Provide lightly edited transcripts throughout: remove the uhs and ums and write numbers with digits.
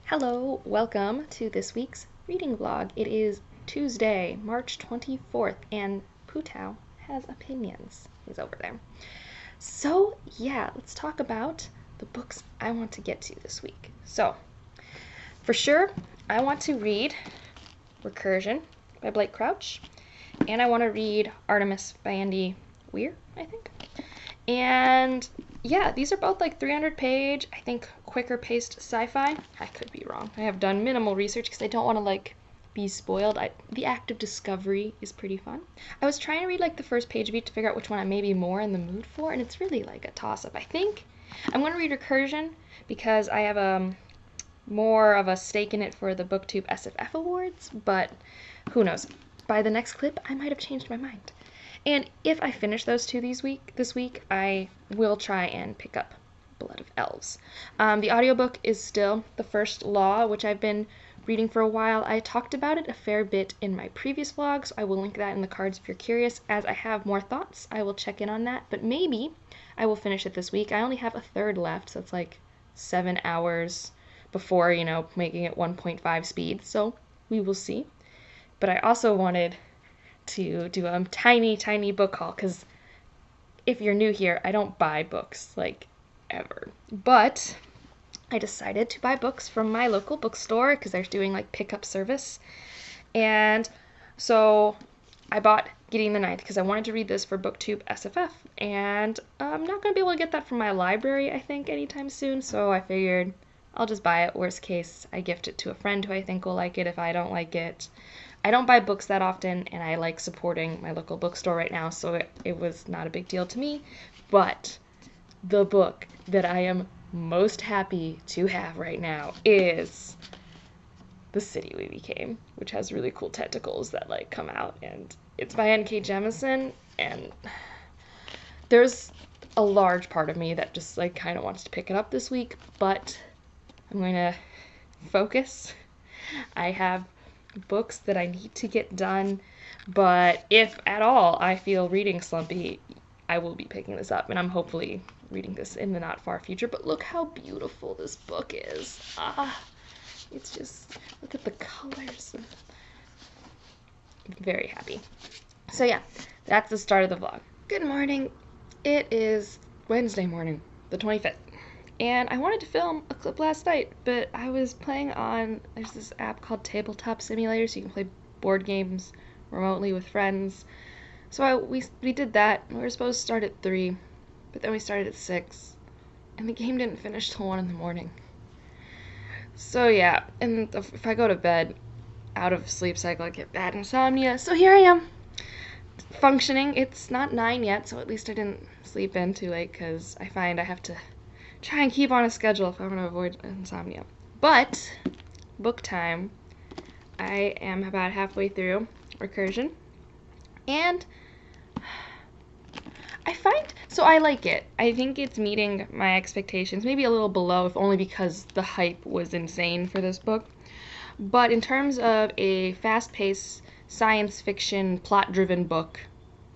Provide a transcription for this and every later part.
Hello, welcome to this week's reading vlog. It is Tuesday, March 24th, and Putau has opinions. He's over there. So, yeah, let's talk about the books I want to get to this week. So, for sure, I want to read Recursion by Blake Crouch, and I want to read Artemis by Andy Weir, I think. And yeah, these are both like 300-page, I think quicker paced sci-fi. I could be wrong. I have done minimal research because I don't want to like be spoiled. The act of discovery is pretty fun. I was trying to read like the first page of each to figure out which one I may be more in the mood for, and it's really like a toss-up. I think I'm going to read Recursion because I have more of a stake in it for the BookTube SFF Awards, but who knows. By the next clip, I might have changed my mind. And if I finish those two this week, I will try and pick up Blood of Elves. The audiobook is still The First Law, which I've been reading for a while. I talked about it a fair bit in my previous vlog, so I will link that in the cards if you're curious. As I have more thoughts, I will check in on that, but maybe I will finish it this week. I only have a third left, so it's like 7 hours before, making it 1.5 speed, so we will see. But I also wanted to do a tiny book haul, because if you're new here, I don't buy books, like, ever. But I decided to buy books from my local bookstore, because they're doing, like, pickup service. And so I bought Getting the Ninth, because I wanted to read this for BookTube SFF. And I'm not going to be able to get that from my library, I think, anytime soon, so I figured I'll just buy it. Worst case, I gift it to a friend who I think will like it if I don't like it. I don't buy books that often, and I like supporting my local bookstore right now, so it was not a big deal to me. But the book that I am most happy to have right now is The City We Became, which has really cool tentacles that like come out, and it's by N.K. Jemisin, and there's a large part of me that just like kind of wants to pick it up this week, but I'm going to focus. I have books that I need to get done, but if at all I feel reading slumpy, I will be picking this up, and I'm hopefully reading this in the not far future. But look how beautiful this book is. It's just, look at the colors. Very happy. So yeah, that's the start of the vlog. Good morning. It is Wednesday morning, the 25th. And I wanted to film a clip last night, but I was playing on, there's this app called Tabletop Simulator, so you can play board games remotely with friends. So we did that. We were supposed to start at 3, but then we started at 6, and the game didn't finish till 1 in the morning. So yeah, and if I go to bed out of sleep cycle, I get bad insomnia. So here I am, functioning. It's not 9 yet, so at least I didn't sleep in too late, because I find I have to try and keep on a schedule if I want to avoid insomnia. But, book time. I am about halfway through Recursion, and I like it. I think it's meeting my expectations, maybe a little below, if only because the hype was insane for this book. But in terms of a fast-paced science fiction plot-driven book,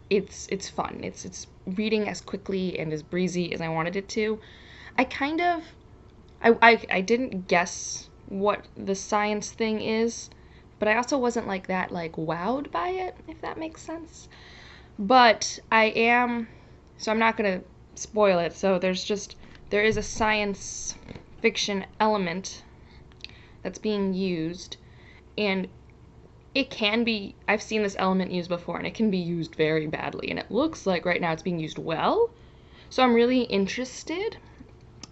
it's fun. It's reading as quickly and as breezy as I wanted it to. I didn't guess what the science thing is, but I also wasn't like that wowed by it, if that makes sense. But so I'm not gonna spoil it. So there is a science fiction element that's being used, and it can be, I've seen this element used before, and it can be used very badly, and it looks like right now it's being used well. So I'm really interested.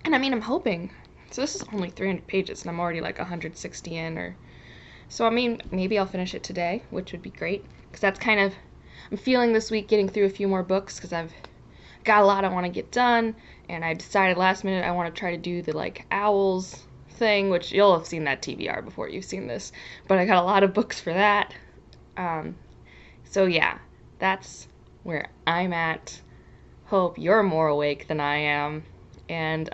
And I mean, I'm hoping, so this is only 300 pages, and I'm already like 160 in, so I mean, maybe I'll finish it today, which would be great, because that's kind of, I'm feeling this week getting through a few more books, because I've got a lot I want to get done, and I decided last minute I want to try to do the owls thing, which you'll have seen that TBR before you've seen this, but I got a lot of books for that. So yeah, that's where I'm at. Hope you're more awake than I am. And,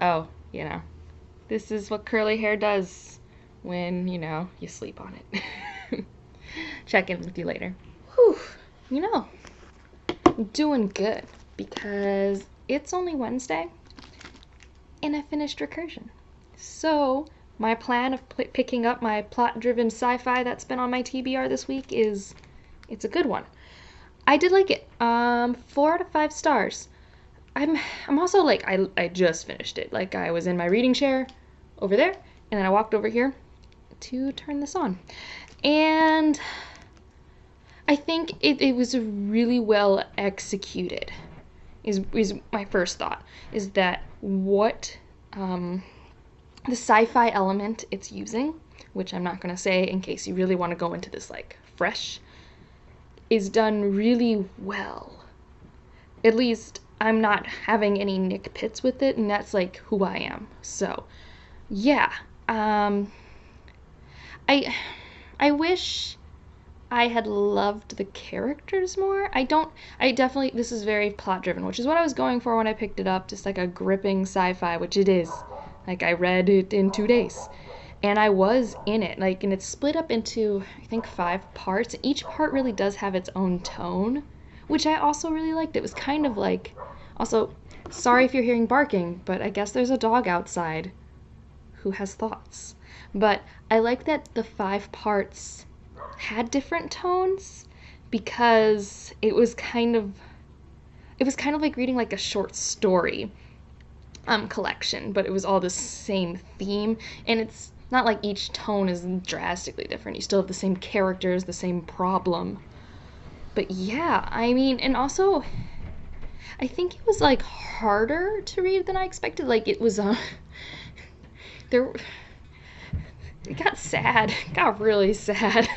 this is what curly hair does when, you sleep on it. Check in with you later. Whew, I'm doing good, because it's only Wednesday, and I finished Recursion. So, my plan of picking up my plot-driven sci-fi that's been on my TBR this week it's a good one. I did like it. 4 out of 5 stars. I'm also like, I just finished it. Like, I was in my reading chair over there, and then I walked over here to turn this on. And I think it was really well executed, is my first thought, is that what the sci-fi element it's using, which I'm not going to say in case you really want to go into this like fresh, is done really well. At least I'm not having any Nick Pits with it, and that's like who I am. So yeah, I wish I had loved the characters more. I definitely, this is very plot driven, which is what I was going for when I picked it up, just like a gripping sci-fi, which it is. Like, I read it in 2 days, and I was in it, like, and it's split up into, I think, 5 parts. Each part really does have its own tone, which I also really liked. It was kind of like, also, sorry if you're hearing barking, but I guess there's a dog outside who has thoughts. But I like that the 5 parts had different tones, because it was kind of like reading like a short story collection, but it was all the same theme, and it's not like each tone is drastically different. You still have the same characters, the same problem. But yeah, I mean, and also I think it was like harder to read than I expected. Like, it was there, it got sad. It got really sad.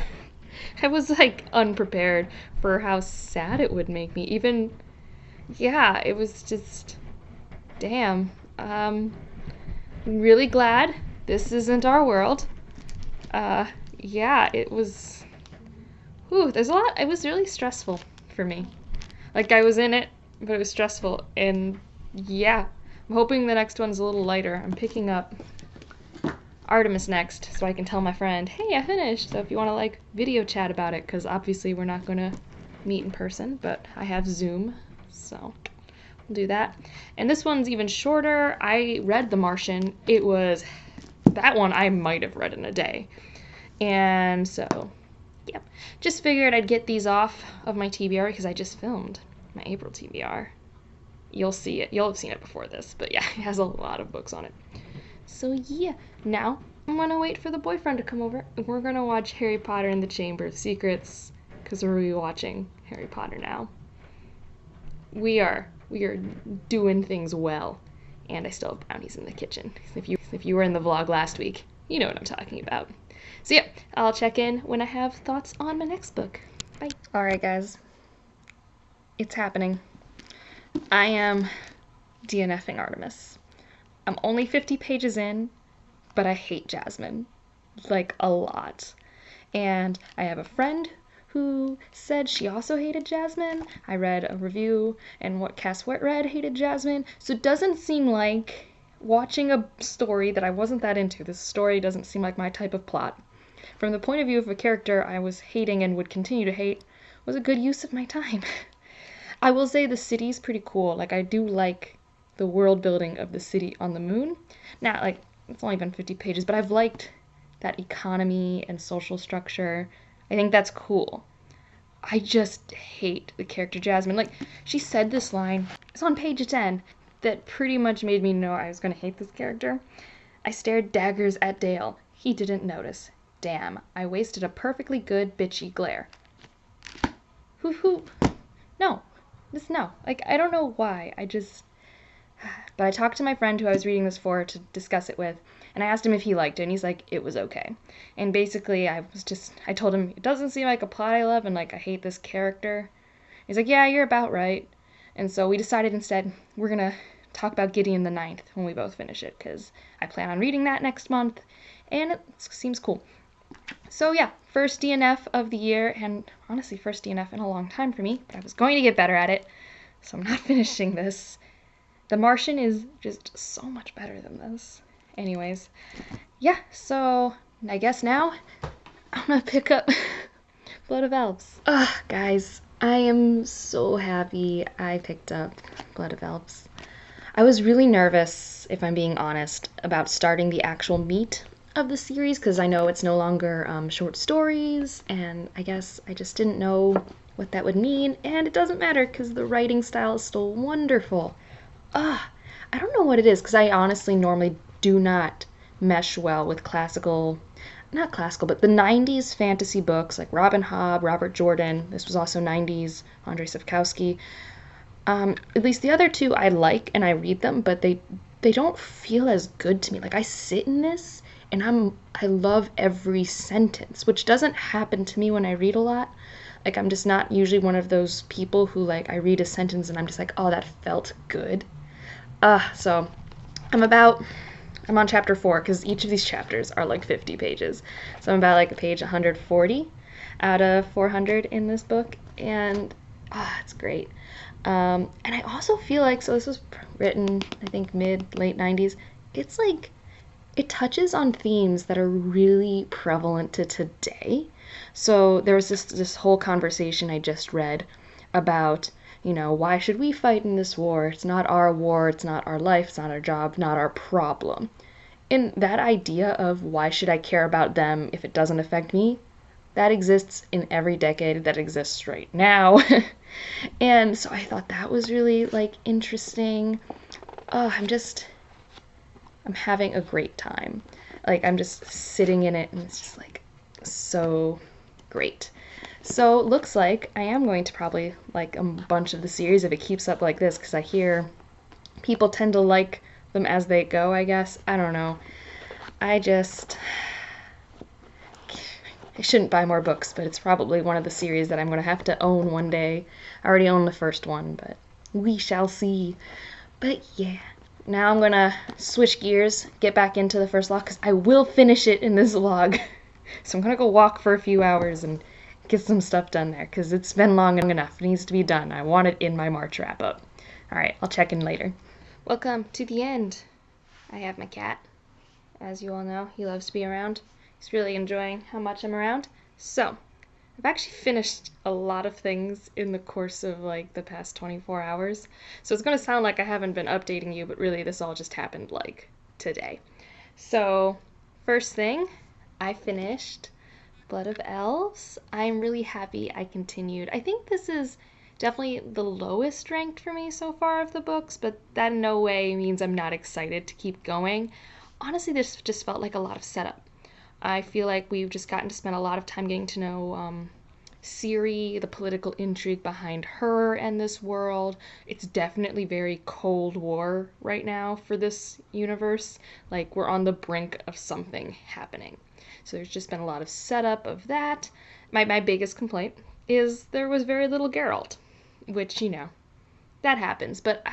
I was like unprepared for how sad it would make me. Even, yeah, it was just, damn. Really glad this isn't our world. Yeah, it was, there's a lot. It was really stressful for me. Like, I was in it, but it was stressful. And yeah, I'm hoping the next one's a little lighter. I'm picking up Artemis next, so I can tell my friend, hey, I finished. So if you want to like video chat about it, because obviously we're not going to meet in person, but I have Zoom, so we'll do that. And this one's even shorter. I read The Martian. That one I might have read in a day. And so, yep. Just figured I'd get these off of my TBR because I just filmed my April TBR. You'll see it. You'll have seen it before this, but yeah, it has a lot of books on it. So yeah, now I'm gonna wait for the boyfriend to come over, and we're gonna watch Harry Potter and the Chamber of Secrets, because we're rewatching Harry Potter now. We are doing things well, and I still have brownies in the kitchen. If you were in the vlog last week, you know what I'm talking about. So yeah, I'll check in when I have thoughts on my next book. Bye. Alright guys, it's happening. I am DNFing Artemis. I'm only 50 pages in, but I hate Jasmine, like, a lot. And I have a friend who said she also hated Jasmine. I read a review, and what Cass read hated Jasmine. So it doesn't seem like watching a story that I wasn't that into. This story doesn't seem like my type of plot. From the point of view of a character I was hating and would continue to hate, was a good use of my time. I will say the city's pretty cool. Like, I do like the world building of the city on the moon. Now, like, it's only been 50 pages, but I've liked that economy and social structure. I think that's cool. I just hate the character Jasmine. Like, she said this line, it's on page 10, that pretty much made me know I was going to hate this character. I stared daggers at Dale. He didn't notice. Damn, I wasted a perfectly good bitchy glare. Who? No. No. Like, I don't know why. But I talked to my friend who I was reading this for to discuss it with, and I asked him if he liked it, and he's like, it was okay. And basically, I told him, it doesn't seem like a plot I love, and like, I hate this character. He's like, yeah, you're about right. And so we decided instead, we're gonna talk about Gideon the Ninth when we both finish it, because I plan on reading that next month, and it seems cool. So yeah, first DNF of the year, and honestly, first DNF in a long time for me, but I was going to get better at it, so I'm not finishing this. The Martian is just so much better than this. Anyways, yeah, so I guess now I'm gonna pick up Blood of Elves. Guys, I am so happy I picked up Blood of Elves. I was really nervous, if I'm being honest, about starting the actual meat of the series because I know it's no longer short stories, and I guess I just didn't know what that would mean, and it doesn't matter because the writing style is still wonderful. I don't know what it is because I honestly normally do not mesh well with not classical, but the 90s fantasy books like Robin Hobb, Robert Jordan. This was also 90s, Andrzej Sapkowski. At least the other two I like and I read them, but they don't feel as good to me. Like I sit in this and I love every sentence, which doesn't happen to me when I read a lot. Like I'm just not usually one of those people who like I read a sentence and I'm just like, oh, that felt good. So I'm on chapter 4 because each of these chapters are like 50 pages. So I'm about like a page 140 out of 400 in this book, and it's great. And I also feel like, so this was written, I think, late 90s. It's like, it touches on themes that are really prevalent to today. So there was this whole conversation I just read about, why should we fight in this war? It's not our war, it's not our life, it's not our job, not our problem. And that idea of why should I care about them if it doesn't affect me, that exists in every decade that exists right now. And so I thought that was really like interesting. I'm having a great time. Like I'm just sitting in it and it's just like so great. So looks like I am going to probably like a bunch of the series if it keeps up like this, because I hear people tend to like them as they go, I guess. I don't know. I shouldn't buy more books, but it's probably one of the series that I'm going to have to own one day. I already own the first one, but we shall see. But yeah, now I'm going to switch gears, get back into the first log, because I will finish it in this log. So I'm going to go walk for a few hours and get some stuff done there, because it's been long enough. It needs to be done. I want it in my March wrap-up. All right, I'll check in later. Welcome to the end. I have my cat. As you all know, he loves to be around. He's really enjoying how much I'm around. So, I've actually finished a lot of things in the course of like the past 24 hours. So it's going to sound like I haven't been updating you, but really this all just happened like today. So, first thing, I finished Blood of Elves. I'm really happy I continued. I think this is definitely the lowest ranked for me so far of the books, but that in no way means I'm not excited to keep going. Honestly, this just felt like a lot of setup. I feel like we've just gotten to spend a lot of time getting to know Ciri, the political intrigue behind her and this world. It's definitely very Cold War right now for this universe. Like, we're on the brink of something happening. So there's just been a lot of setup of that. My biggest complaint is there was very little Geralt, which, that happens. But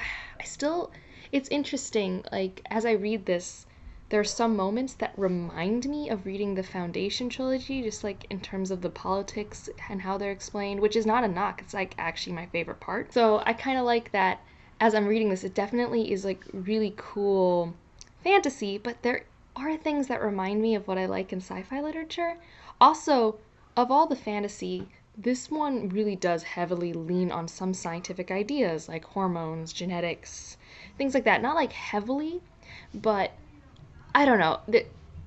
it's interesting, like, as I read this, there are some moments that remind me of reading the Foundation trilogy, just like in terms of the politics and how they're explained, which is not a knock. It's like actually my favorite part. So I kind of like that as I'm reading this. It definitely is like really cool fantasy, but there are things that remind me of what I like in sci-fi literature. Also, of all the fantasy, this one really does heavily lean on some scientific ideas like hormones, genetics, things like that. Not like heavily, but I don't know.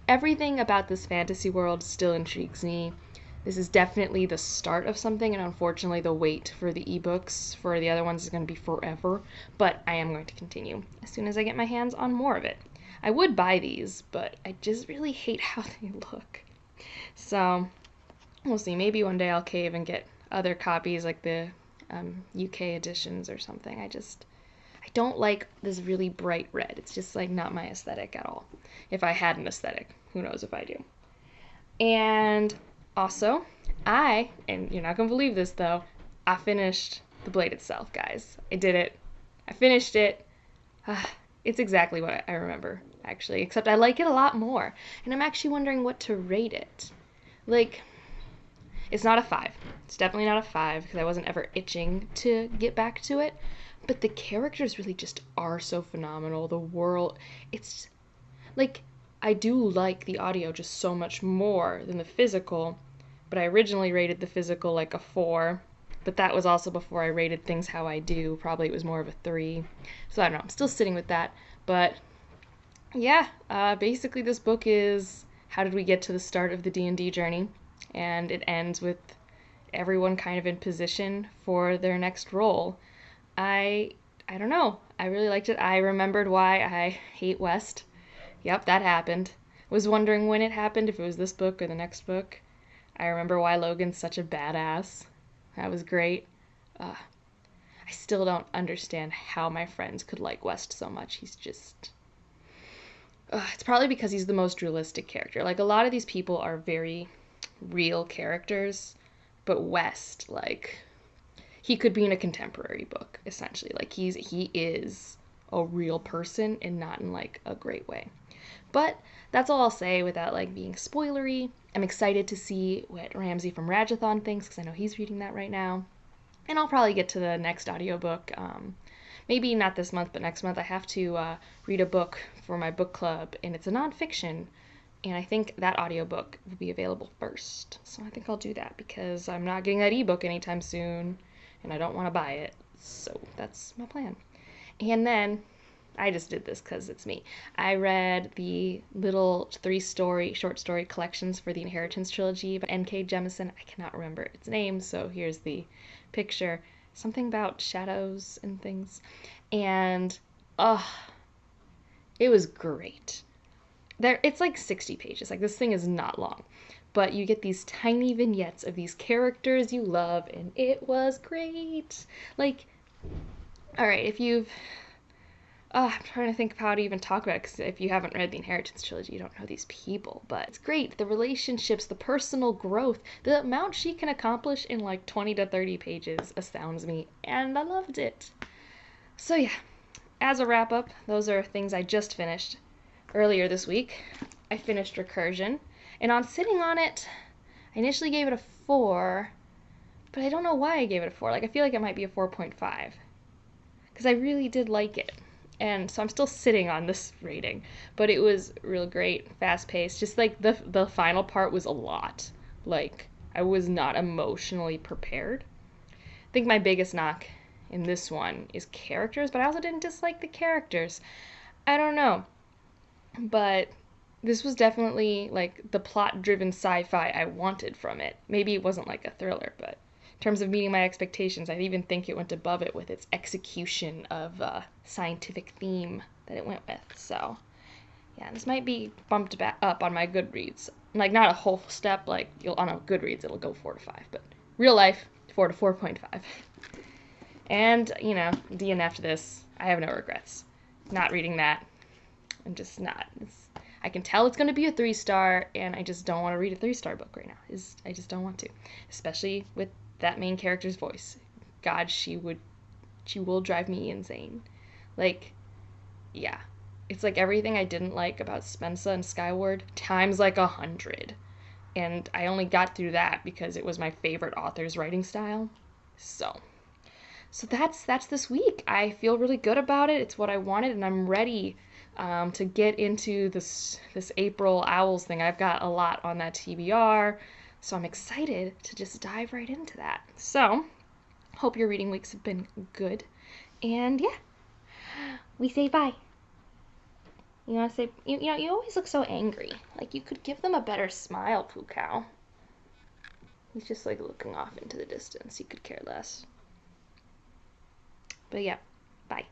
Everything about this fantasy world still intrigues me. This is definitely the start of something, and unfortunately the wait for the ebooks for the other ones is going to be forever, but I am going to continue as soon as I get my hands on more of it. I would buy these, but I just really hate how they look. So, we'll see. Maybe one day I'll cave and get other copies, like the UK editions or something. I don't like this really bright red. It's just like not my aesthetic at all. If I had an aesthetic, who knows if I do. And also, and you're not gonna believe this though, I finished the blade itself, guys. I did it. I finished it. It's exactly what I remember, actually, except I like it a lot more. And I'm actually wondering what to rate it. Like, it's not a 5. It's definitely not a 5 because I wasn't ever itching to get back to it. But the characters really just are so phenomenal. The world, it's like, I do like the audio just so much more than the physical, but I originally rated the physical like a 4, but that was also before I rated things how I do. Probably it was more of a 3. So I don't know, I'm still sitting with that. But yeah, basically this book is how did we get to the start of the D&D journey? And it ends with everyone kind of in position for their next role. I don't know. I really liked it. I remembered why I hate West. Yep, that happened. Was wondering when it happened, if it was this book or the next book. I remember why Logan's such a badass. That was great. I still don't understand how my friends could like West so much. He's just... it's probably because he's the most realistic character. Like, a lot of these people are very real characters, but West, like, he could be in a contemporary book, essentially. Like, he is a real person and not in, like, a great way. But that's all I'll say without, like, being spoilery. I'm excited to see what Ramsey from Rajathon thinks, because I know he's reading that right now. And I'll probably get to the next audiobook. Maybe not this month, but next month. I have to read a book for my book club, and it's a nonfiction. And I think that audiobook will be available first. So I think I'll do that because I'm not getting that ebook anytime soon, and I don't want to buy it. So that's my plan. And then I just did this because it's me. I read the little 3 short story collections for the Inheritance trilogy by N.K. Jemisin. I cannot remember its name, so here's the picture. Something about shadows and things. And, it was great. It's like 60 pages. Like, this thing is not long. But you get these tiny vignettes of these characters you love, and it was great. Like, alright, if you've... I'm trying to think of how to even talk about it, because if you haven't read the Inheritance trilogy, you don't know these people. But it's great. The relationships, the personal growth, the amount she can accomplish in like 20 to 30 pages astounds me, and I loved it. So yeah, as a wrap-up, those are things I just finished. Earlier this week, I finished Recursion, and on sitting on it, I initially gave it a 4, but I don't know why I gave it a 4. Like, I feel like it might be a 4.5, because I really did like it. And so I'm still sitting on this rating, but it was real great, fast-paced. Just like the final part was a lot. Like, I was not emotionally prepared. I think my biggest knock in this one is characters, but I also didn't dislike the characters. I don't know. But this was definitely like the plot-driven sci-fi I wanted from it. Maybe it wasn't like a thriller, but in terms of meeting my expectations, I even think it went above it with its execution of scientific theme that it went with. So, yeah, this might be bumped back up on my Goodreads. Like, not a whole step, like, on a Goodreads it'll go 4 to 5, but real life, 4 to 4.5. And, you know, DNF'd this. I have no regrets. Not reading that. I'm just not. I can tell it's going to be a 3-star, and I just don't want to read a 3-star book right now. I just don't want to. Especially with that main character's voice. God, she will drive me insane. Like, yeah. It's like everything I didn't like about Spensa and Skyward times like 100. And I only got through that because it was my favorite author's writing style. So that's this week. I feel really good about it. It's what I wanted, and I'm ready to get into this April Owls thing. I've got a lot on that TBR, so I'm excited to just dive right into that. So, hope your reading weeks have been good, and yeah, we say bye. You want to say, you always look so angry. Like, you could give them a better smile, Poo Cow. He's just like looking off into the distance. He could care less. But yeah, bye.